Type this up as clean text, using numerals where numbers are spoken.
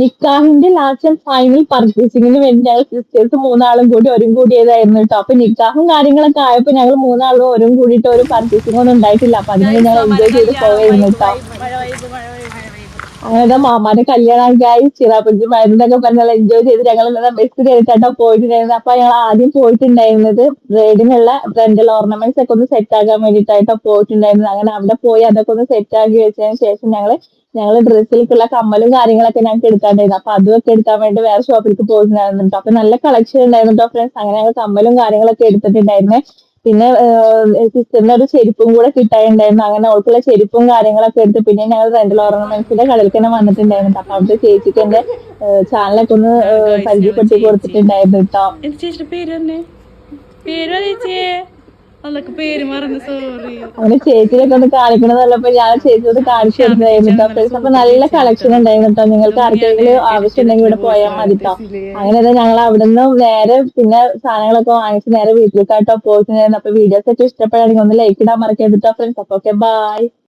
നിക്കാഹിന്റെ last and final പർച്ചേസിങ്ങിന് വേണ്ടി ഞങ്ങൾ sisters മൂന്നാളും കൂടി കൂടിയതായിരുന്നു കേട്ടോ. അപ്പൊ നിക്കാഹും കാര്യങ്ങളൊക്കെ ആയപ്പോ ഞങ്ങൾ മൂന്നാളും കൂടിയിട്ട് ഒരു പർച്ചേസിംഗ് ഒന്നും ഉണ്ടായിട്ടില്ല. അപ്പൊ അതിന് ഗൈസ് ഞങ്ങൾ മാമാരെ എൻജോയ് ചെയ്ത് കല്യാണം പോവായിരുന്നു വൈബ് കേട്ടോ. വൈബ് മഴ വൈബ് മഴ വൈബ് മഴ വൈബ്. അങ്ങനെ മാമാന്റെ കല്യാണമൊക്കെയായി ചിറാപ്പുഞ്ചി മരുന്നൊക്കെ പറഞ്ഞ് നല്ല എൻജോയ് ചെയ്ത് ഞങ്ങൾ ബസ് കയറിയിട്ടാട്ടോ പോയിട്ടുണ്ടായിരുന്നത്. അപ്പൊ ഞങ്ങൾ ആദ്യം പോയിട്ടുണ്ടായിരുന്നത് ബ്രൈഡിനുള്ള ബ്രൈഡൽ ഓർണമെന്റ്സ് ഒക്കെ ഒന്ന് സെറ്റ് ആക്കാൻ വേണ്ടിയിട്ടായിട്ടോ പോയിട്ടുണ്ടായിരുന്നത്. അങ്ങനെ അവിടെ പോയി അതൊക്കെ ഒന്ന് സെറ്റ് ആക്കി വെച്ചതിന് ശേഷം ഞങ്ങള് ഡ്രസ്സിലേക്കുള്ള കമ്മലും കാര്യങ്ങളൊക്കെ ഞങ്ങൾക്ക് എടുക്കാണ്ടായിരുന്നു. അപ്പൊ അതൊക്കെ എടുക്കാൻ വേണ്ടി വേറെ ഷോപ്പിലേക്ക് പോയിട്ടുണ്ടായിരുന്നു. അപ്പൊ നല്ല കളക്ഷൻ ഉണ്ടായിരുന്നു കേട്ടോ ഫ്രണ്ട്സ്. അങ്ങനെ ഞങ്ങൾ കമ്മലും കാര്യങ്ങളൊക്കെ എടുത്തിട്ടുണ്ടായിരുന്നേ. പിന്നെ സിസ്റ്ററിന് ഒരു ചെരുപ്പും കൂടെ കിട്ടാനുണ്ടായിരുന്നു. അങ്ങനെ അവൾക്കുള്ള ചെരുപ്പും കാര്യങ്ങളൊക്കെ എടുത്ത് പിന്നെ ഞങ്ങൾ റെന്റൽ ഓർണമെന്റ്സിന്റെ കടയിലേക്ക് തന്നെ വന്നിട്ടുണ്ടായിരുന്നു. അപ്പൊ അവിടുത്തെ ചേച്ചിക്ക് എന്റെ ചാനലൊക്കെ ഒന്ന് ഇതാണ് ഗൈസ് ഞങ്ങളെ പരിചയപ്പെടുത്തി ചേച്ചി. കൊടുത്തിട്ടുണ്ടായിരുന്നു കേട്ടോ. എന്ത് ചേച്ചിയുടെ പേര് തന്നെ? പേര് ചേച്ചിയെ അതൊക്കെ പേര് മറന്ന് സോറി. അങ്ങനെ ചേച്ചിയൊക്കെ ഒന്ന് കാണിക്കണം എന്നുള്ളപ്പോ ഞാൻ ചേച്ചിയോട് കാണിച്ചു കൊടുത്തതായിരുന്നു ഷാമിനിച്ചാണ് കേട്ടോ നല്ല ഫ്രണ്ട്സ്. അപ്പൊ സൂപ്പർ നല്ല ചേച്ചിയാണ് കേട്ടോ. കളക്ഷൻ ഉണ്ടായിരുന്നു കേട്ടോ. നിങ്ങൾക്ക് ഇതൊന്നും ഞാൻ ആർക്കെങ്കിലും ആവശ്യം ഉണ്ടെങ്കിൽ കെട്ടിയെടുത്തിട്ട് ഇവിടെ പോയാൽ പോയിട്ടാണ് മതി കേട്ടോ. ടെസ്സിലെ. അങ്ങനെ ഞങ്ങൾ അവിടെ നിന്ന് നേരെ പിന്നെ സാധനങ്ങളൊക്കെ വാങ്ങിച്ച് നേരെ വീട്ടിലേക്കാട്ടോ പോയിട്ടുണ്ടായിരുന്നു. അപ്പൊ വീഡിയോസ് ഒക്കെ ഇഷ്ടപ്പെടുകയാണെങ്കിൽ ഒന്ന് ലൈക്ക് ഇടാൻ മറക്കരുത് കേട്ടോ ഫ്രണ്ട്സ്. അപ്പൊ ഓക്കെ ബൈ.